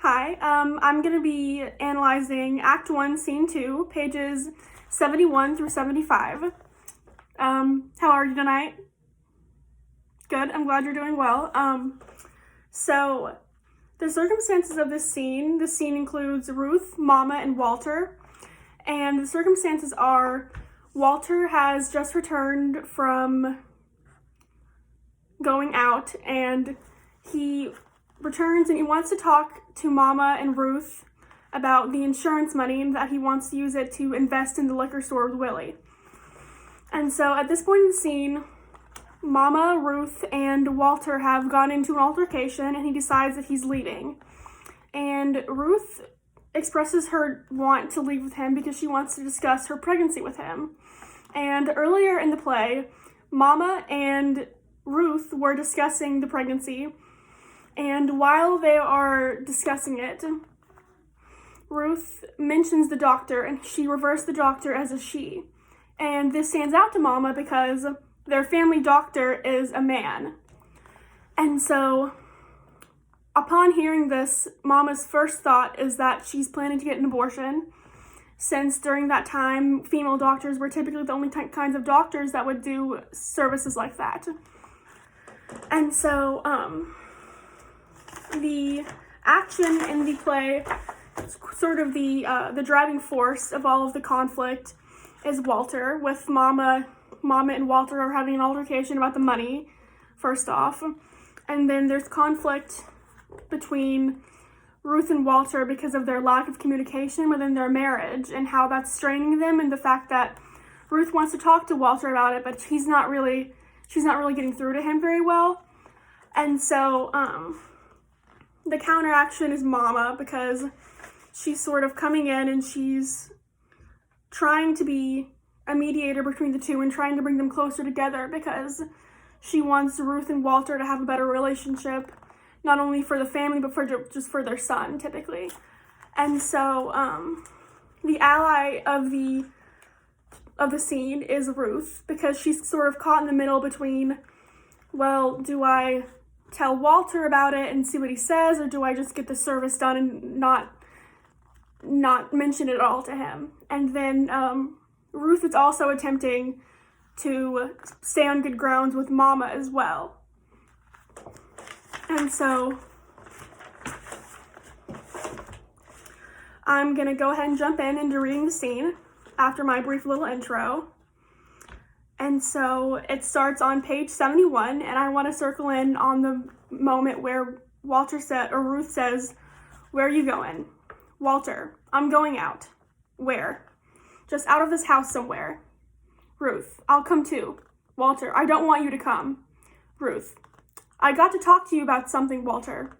Hi, I'm going to be analyzing Act 1, Scene 2, pages 71 through 75. How are you tonight? Good, I'm glad you're doing well. So the circumstances of this scene includes Ruth, Mama, and Walter. And the circumstances are Walter has just returned from going out, and he returns and he wants to talk to Mama and Ruth about the insurance money and that he wants to use it to invest in the liquor store with Willie. And so at this point in the scene, Mama, Ruth, and Walter have gone into an altercation, and he decides that he's leaving. And Ruth expresses her want to leave with him because she wants to discuss her pregnancy with him. And earlier in the play, Mama and Ruth were discussing the pregnancy, and while they are discussing it, Ruth mentions the doctor, and she refers to the doctor as a she. And this stands out to Mama because their family doctor is a man. And so, upon hearing this, Mama's first thought is that she's planning to get an abortion, since during that time, female doctors were typically the only kinds of doctors that would do services like that. And so, the action in the play, sort of the driving force of all of the conflict, is Walter, with Mama and Walter are having an altercation about the money, first off. And then there's conflict between Ruth and Walter because of their lack of communication within their marriage and how that's straining them, and the fact that Ruth wants to talk to Walter about it, but she's not really getting through to him very well. And so, the counteraction is Mama, because she's sort of coming in and she's trying to be a mediator between the two and trying to bring them closer together, because she wants Ruth and Walter to have a better relationship, not only for the family, but just for their son, typically. And so, the ally of the scene is Ruth, because she's sort of caught in the middle between, well, do I tell Walter about it and see what he says, or do I just get the service done and not mention it at all to him? And then Ruth is also attempting to stay on good grounds with Mama as well. And so I'm gonna go ahead and jump into reading the scene after my brief little intro. And so it starts on page 71, and I want to circle in on the moment where Ruth says, "Where are you going?" Walter: "I'm going out." "Where?" "Just out of this house somewhere." Ruth: "I'll come too." Walter: "I don't want you to come." Ruth: "I got to talk to you about something, Walter."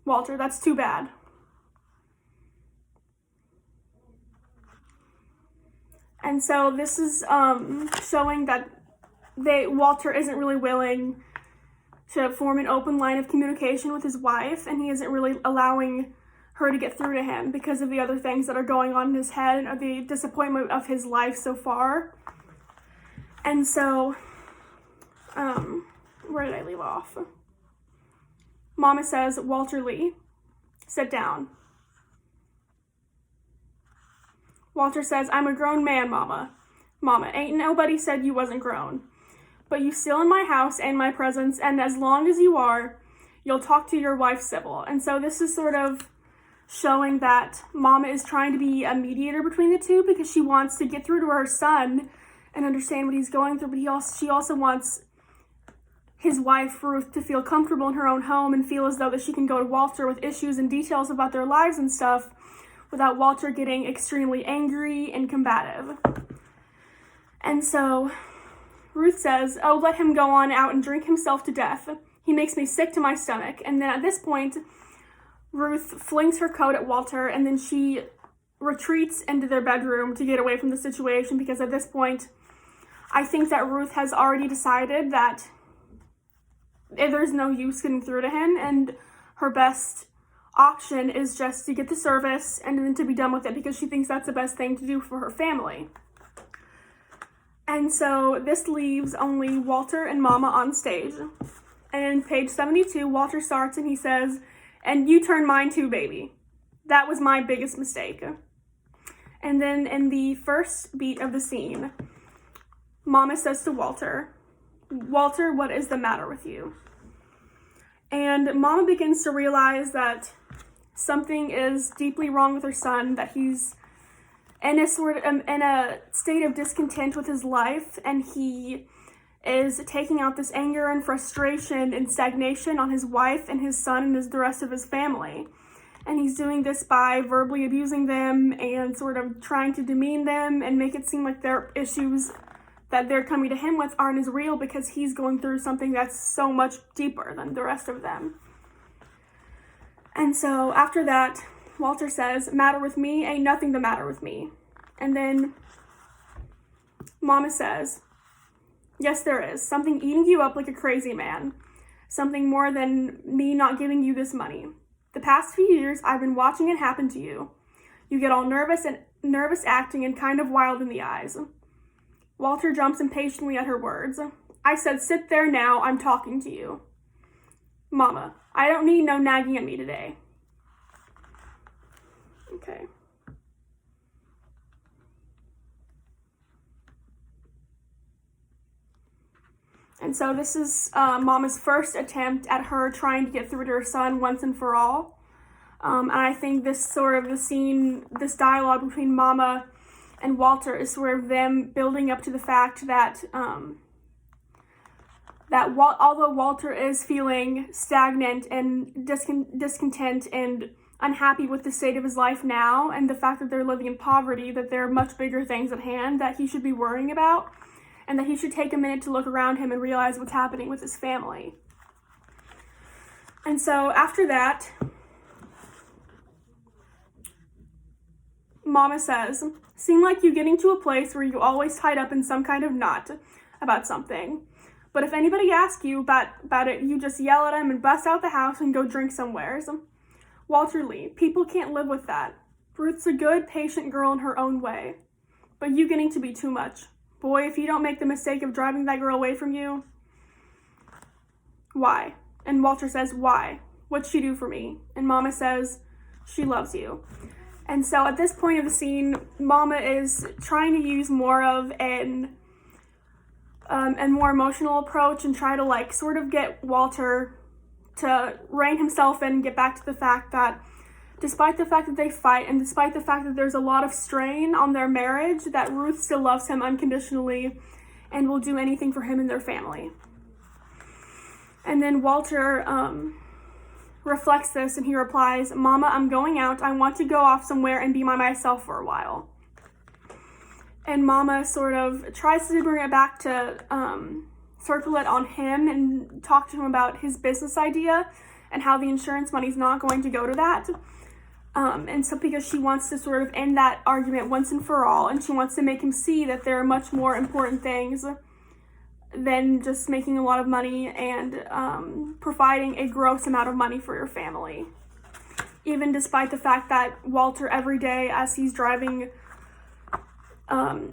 Walter: "That's too bad." And so this is showing that Walter isn't really willing to form an open line of communication with his wife, and he isn't really allowing her to get through to him because of the other things that are going on in his head and the disappointment of his life so far. And so, where did I leave off? Mama says, "Walter Lee, sit down." Walter says, "I'm a grown man, Mama." Mama: "Ain't nobody said you wasn't grown. But you still in my house and my presence, and as long as you are, you'll talk to your wife civil." And so this is sort of showing that Mama is trying to be a mediator between the two because she wants to get through to her son and understand what he's going through, but she also wants his wife, Ruth, to feel comfortable in her own home and feel as though that she can go to Walter with issues and details about their lives and stuff without Walter getting extremely angry and combative. And so Ruth says, "Oh, let him go on out and drink himself to death. He makes me sick to my stomach." And then at this point, Ruth flings her coat at Walter, and then she retreats into their bedroom to get away from the situation, because at this point, I think that Ruth has already decided that there's no use getting through to him, and her best option is just to get the service and then to be done with it, because she thinks that's the best thing to do for her family. And so this leaves only Walter and Mama on stage. And in page 72, Walter starts and he says, "And you turn mine too, baby." That was my biggest mistake. And then in the first beat of the scene, Mama says to Walter, Walter, what is the matter with you? And Mama begins to realize that something is deeply wrong with her son, that he's in a state of discontent with his life, and he is taking out this anger and frustration and stagnation on his wife and his son and the rest of his family. And he's doing this by verbally abusing them and sort of trying to demean them and make it seem like their issues that they're coming to him with aren't as real, because he's going through something that's so much deeper than the rest of them. And so after that, Walter says, matter with me? Ain't nothing the matter with me. And then Mama says, yes, there is. Something eating you up like a crazy man. Something more than me not giving you this money. The past few years, I've been watching it happen to you. You get all nervous acting and kind of wild in the eyes. Walter jumps impatiently at her words. I said, sit there now, I'm talking to you. Mama, I don't need no nagging at me today. Okay. And so this is Mama's first attempt at her trying to get through to her son once and for all. And I think this sort of the scene, this dialogue between Mama and Walter is sort of them building up to the fact that although Walter is feeling stagnant and discontent and unhappy with the state of his life now, and the fact that they're living in poverty, that there are much bigger things at hand that he should be worrying about, and that he should take a minute to look around him and realize what's happening with his family. And so after that, Mama says, seem like you getting to a place where you always tied up in some kind of knot about something. But if anybody asks you about it, you just yell at them and bust out the house and go drink somewheres. Walter Lee, people can't live with that. Ruth's a good, patient girl in her own way. But you getting to be too much. Boy, if you don't make the mistake of driving that girl away from you. Why? And Walter says, why? What'd she do for me? And Mama says, she loves you. And so at this point of the scene, Mama is trying to use more of a more emotional approach and try to sort of get Walter to rein himself in and get back to the fact that despite the fact that they fight and despite the fact that there's a lot of strain on their marriage, that Ruth still loves him unconditionally and will do anything for him and their family. And then Walter reflects this and he replies, Mama, I'm going out. I want to go off somewhere and be by myself for a while. And Mama sort of tries to bring it back to circle it on him and talk to him about his business idea and how the insurance money's not going to go to that. And so because she wants to sort of end that argument once and for all, and she wants to make him see that there are much more important things than just making a lot of money and providing a gross amount of money for your family. Even despite the fact that Walter every day as he's driving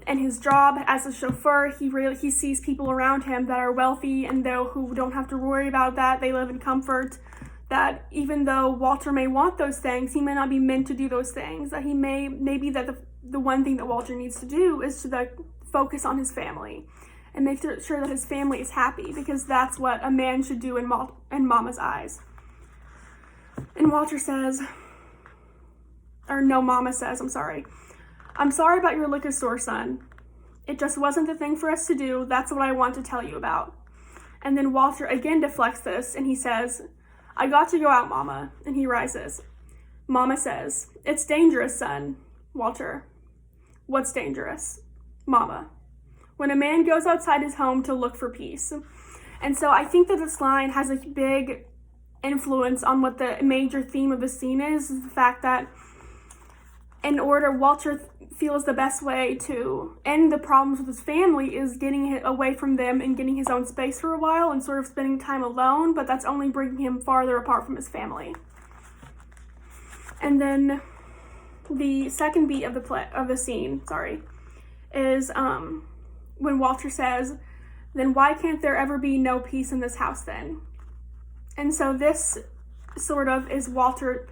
in his job as a chauffeur, he sees people around him that are wealthy and who don't have to worry about that. They live in comfort. That even though Walter may want those things, he may not be meant to do those things. That maybe that the one thing that Walter needs to do is to focus on his family and make sure that his family is happy, because that's what a man should do in Mama's eyes. And Walter says, or no, Mama says, I'm sorry about your liquor store, son. It just wasn't the thing for us to do. That's what I want to tell you about. And then Walter again deflects this and he says, I got to go out, Mama. And he rises. Mama says, it's dangerous, son. Walter, what's dangerous? Mama, when a man goes outside his home to look for peace. And so I think that this line has a big influence on what the major theme of the scene is the fact that Walter feels the best way to end the problems with his family is getting away from them and getting his own space for a while and sort of spending time alone, but that's only bringing him farther apart from his family. And then the second beat of the scene, is when Walter says, then why can't there ever be no peace in this house then? And so this sort of is Walter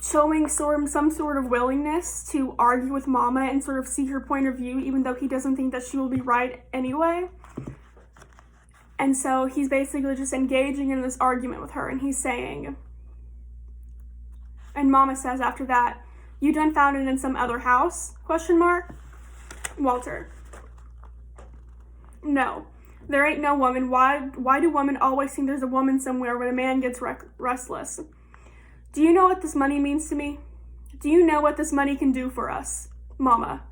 showing some sort of willingness to argue with Mama and sort of see her point of view, even though he doesn't think that she will be right anyway. And so he's basically just engaging in this argument with her, and he's saying, and Mama says after that, "You done found it in some other house? ? Walter: "No, there ain't no woman. Why do women always think there's a woman somewhere when a man gets restless? Do you know what this money means to me? Do you know what this money can do for us? Mama,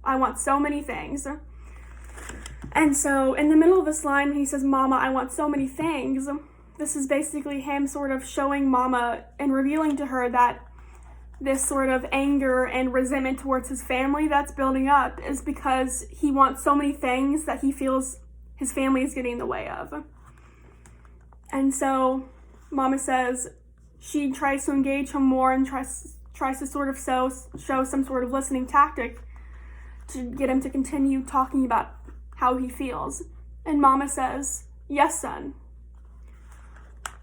I want so many things." And so in the middle of this line, he says, "Mama, I want so many things." This is basically him sort of showing Mama and revealing to her that this sort of anger and resentment towards his family that's building up is because he wants so many things that he feels his family is getting in the way of. And so Mama says she tries to engage him more and tries to sort of show some sort of listening tactic to get him to continue talking about how he feels. And Mama says, "Yes, son."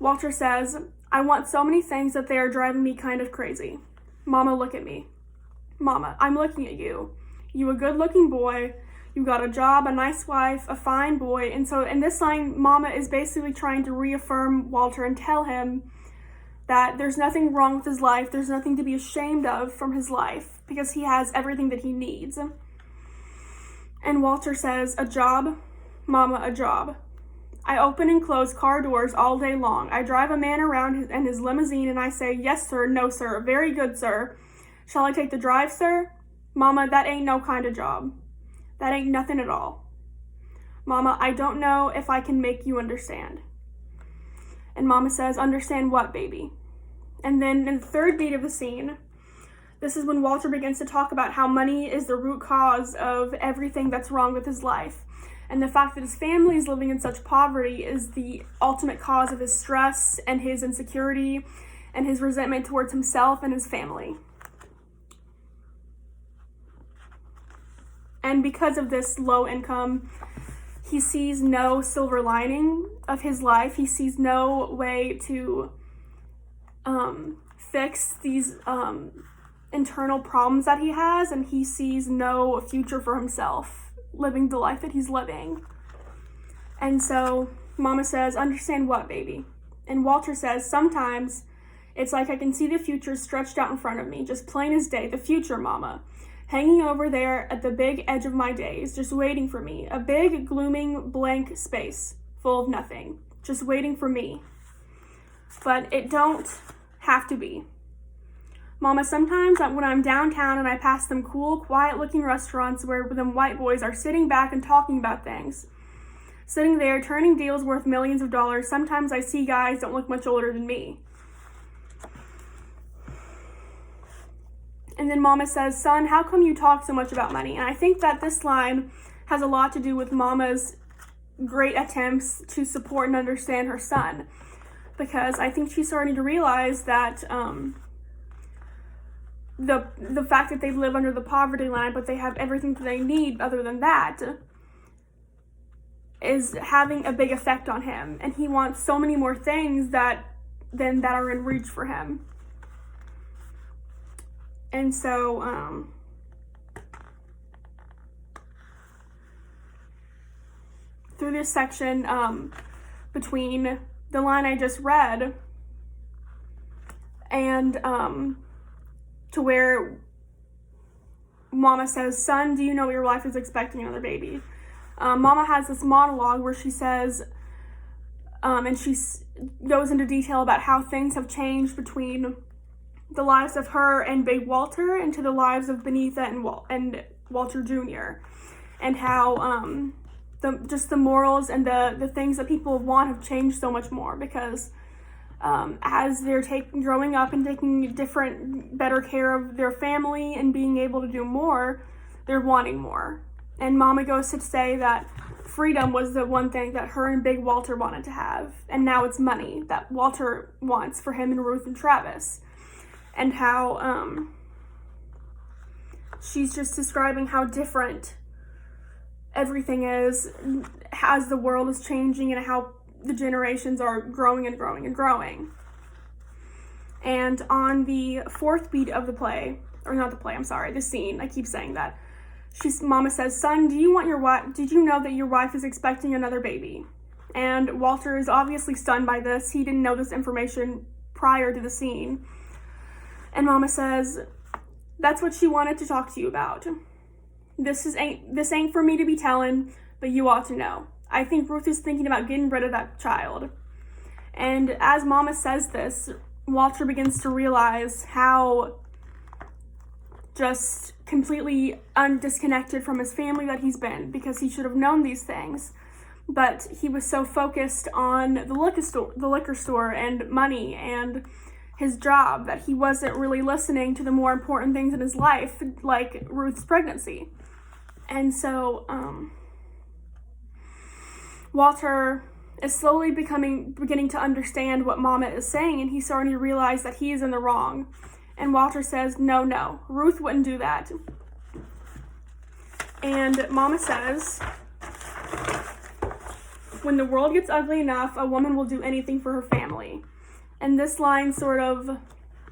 Walter says, "I want so many things that they are driving me kind of crazy. Mama, look at me. Mama, I'm looking at you. You a good-looking boy. You got a job, a nice wife, a fine boy." And so in this line, Mama is basically trying to reaffirm Walter and tell him that there's nothing wrong with his life. There's nothing to be ashamed of from his life because he has everything that he needs. And Walter says, "A job? Mama, a job. I open and close car doors all day long. I drive a man around in his limousine and I say, 'Yes, sir,' 'No, sir,' 'Very good, sir.' 'Shall I take the drive, sir?' Mama, that ain't no kind of job. That ain't nothing at all. Mama, I don't know if I can make you understand." And Mama says, "Understand what, baby?" And then in the third beat of the scene, this is when Walter begins to talk about how money is the root cause of everything that's wrong with his life. And the fact that his family is living in such poverty is the ultimate cause of his stress and his insecurity and his resentment towards himself and his family. And because of this low income, he sees no silver lining of his life. He sees no way to fix these internal problems that he has, and he sees no future for himself living the life that he's living. And so Mama says, "Understand what, baby?" And Walter says, "Sometimes it's like I can see the future stretched out in front of me, just plain as day. The future, Mama, hanging over there at the big edge of my days, just waiting for me. A big, glooming, blank space full of nothing, just waiting for me. But it don't have to be. Mama, sometimes when I'm downtown and I pass them cool, quiet-looking restaurants where them white boys are sitting back and talking about things, sitting there turning deals worth millions of dollars, sometimes I see guys don't look much older than me." And then Mama says, "Son, how come you talk so much about money?" And I think that this line has a lot to do with Mama's great attempts to support and understand her son, because I think she's starting to realize that the fact that they live under the poverty line, but they have everything that they need other than that, is having a big effect on him. And he wants so many more things that are in reach for him. And so, through this section, between the line I just read and to where Mama says, "Son, do you know your wife is expecting another baby?" Mama has this monologue where she says, and she goes into detail about how things have changed between the lives of her and Big Walter into the lives of Benita and Walter Jr. And how the morals and the things that people want have changed so much more, because as they're growing up and taking better care of their family and being able to do more, they're wanting more. And Mama goes to say that freedom was the one thing that her and Big Walter wanted to have, and now it's money that Walter wants for him and Ruth and Travis. And how she's just describing how different everything is as the world is changing and how the generations are growing and growing and growing. And on the fourth beat of the play, or not the play, I'm sorry, the scene, I keep saying that, Mama says, "Son, did you know that your wife is expecting another baby?" And Walter is obviously stunned by this. He didn't know this information prior to the scene. And Mama says, "That's what she wanted to talk to you about. This ain't for me to be telling, but you ought to know. I think Ruth is thinking about getting rid of that child." And as Mama says this, Walter begins to realize how just completely disconnected from his family that he's been, because he should have known these things. But he was so focused on the liquor store and money and his job that he wasn't really listening to the more important things in his life, like Ruth's pregnancy. And so Walter is slowly beginning to understand what Mama is saying, and he's starting to realize that he is in the wrong. And Walter says, no, Ruth wouldn't do that. And Mama says, "When the world gets ugly enough, a woman will do anything for her family." And this line sort of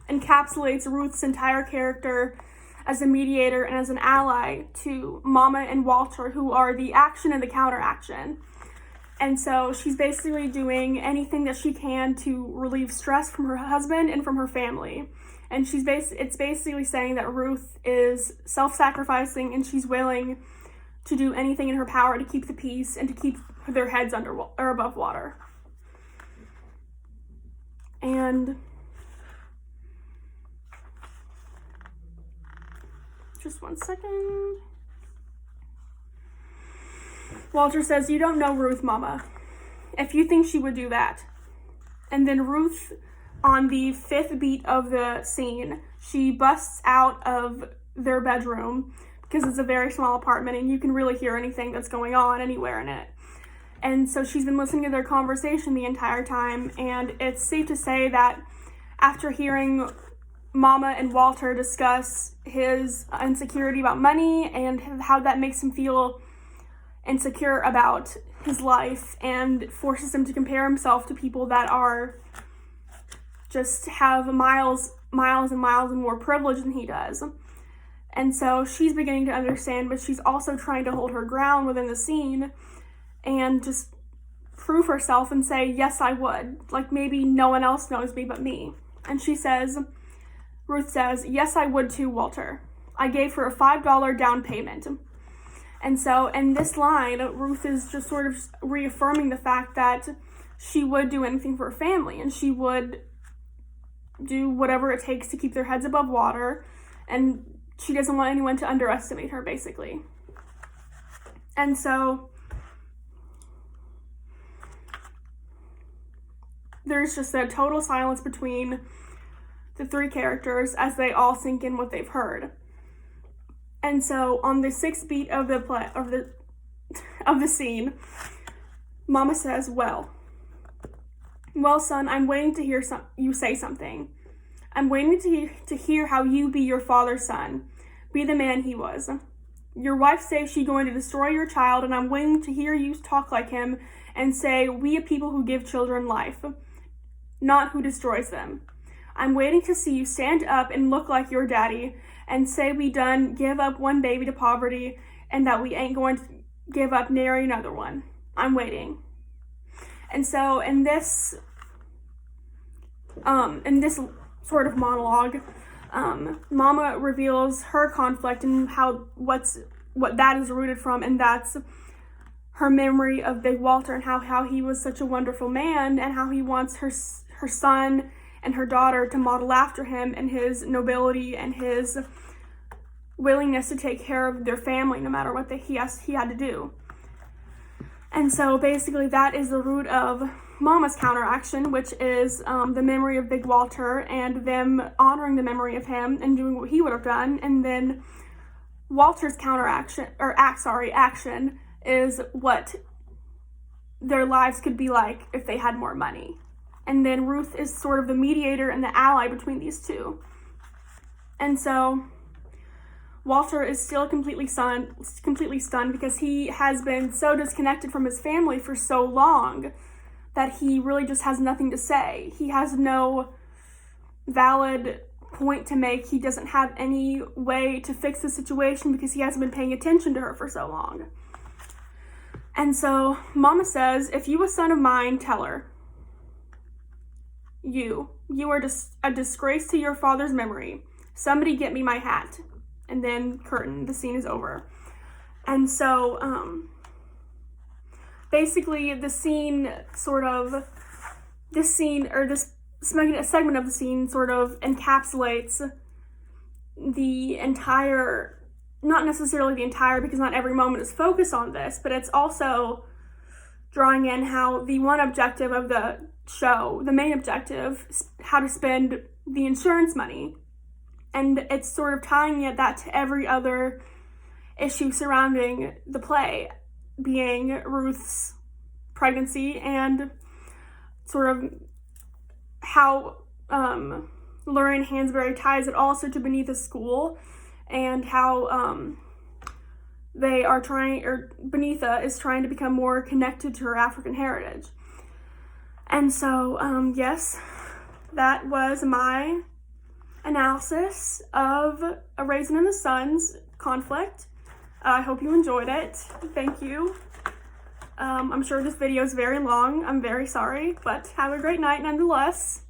encapsulates Ruth's entire character as a mediator and as an ally to Mama and Walter, who are the action and the counteraction. And so she's basically doing anything that she can to relieve stress from her husband and from her family. And it's basically saying that Ruth is self-sacrificing, and she's willing to do anything in her power to keep the peace and to keep their heads above water. And just one second. Walter says, "You don't know Ruth, Mama, if you think she would do that." And then Ruth, on the fifth beat of the scene, she busts out of their bedroom, because it's a very small apartment and you can really hear anything that's going on anywhere in it. And so she's been listening to their conversation the entire time, and it's safe to say that after hearing Mama and Walter discuss his insecurity about money and how that makes him feel insecure about his life and forces him to compare himself to people that are just have miles and miles and more privilege than he does. And so she's beginning to understand, but she's also trying to hold her ground within the scene and just prove herself and say, "Yes, I would. Like, maybe no one else knows me but me." And Ruth says, "Yes, I would too, Walter. I gave her a $5 down payment." And so in this line, Ruth is just sort of reaffirming the fact that she would do anything for her family, and she would do whatever it takes to keep their heads above water, and she doesn't want anyone to underestimate her, basically. And so there's just a total silence between the three characters as they all sink in what they've heard. And so on the sixth beat of the scene, Mama says, well, son, I'm waiting to hear you say something. I'm waiting to hear how you be your father's son, be the man he was. Your wife says she's going to destroy your child, and I'm waiting to hear you talk like him and say, we are people who give children life, not who destroys them. I'm waiting to see you stand up and look like your daddy and say we done give up one baby to poverty and that we ain't going to give up nary another one. I'm waiting. And so in this sort of monologue, Mama reveals her conflict and what that is rooted from, and that's her memory of Big Walter and how he was such a wonderful man, and how he wants her son and her daughter to model after him and his nobility and his willingness to take care of their family no matter what he had to do. And so basically that is the root of Mama's counteraction, which is the memory of Big Walter and them honoring the memory of him and doing what he would have done. And then Walter's action is what their lives could be like if they had more money. And then Ruth is sort of the mediator and the ally between these two. And so Walter is still completely stunned because he has been so disconnected from his family for so long that he really just has nothing to say. He has no valid point to make. He doesn't have any way to fix the situation because he hasn't been paying attention to her for so long. And so Mama says, if you a son of mine, tell her. You are just a disgrace to your father's memory. Somebody get me my hat. And then curtain, the scene is over. And so, basically this segment of the scene sort of encapsulates the entire, not necessarily the entire, because not every moment is focused on this, but it's also drawing in how the one objective of the show, the main objective, is how to spend the insurance money. And it's sort of tying that to every other issue surrounding the play, being Ruth's pregnancy and sort of how Lorraine Hansberry ties it also to Beneatha's school, and how Beneatha is trying to become more connected to her African heritage. And so, yes, that was my analysis of A Raisin in the Sun's conflict. I hope you enjoyed it. Thank you. I'm sure this video is very long. I'm very sorry, but have a great night nonetheless.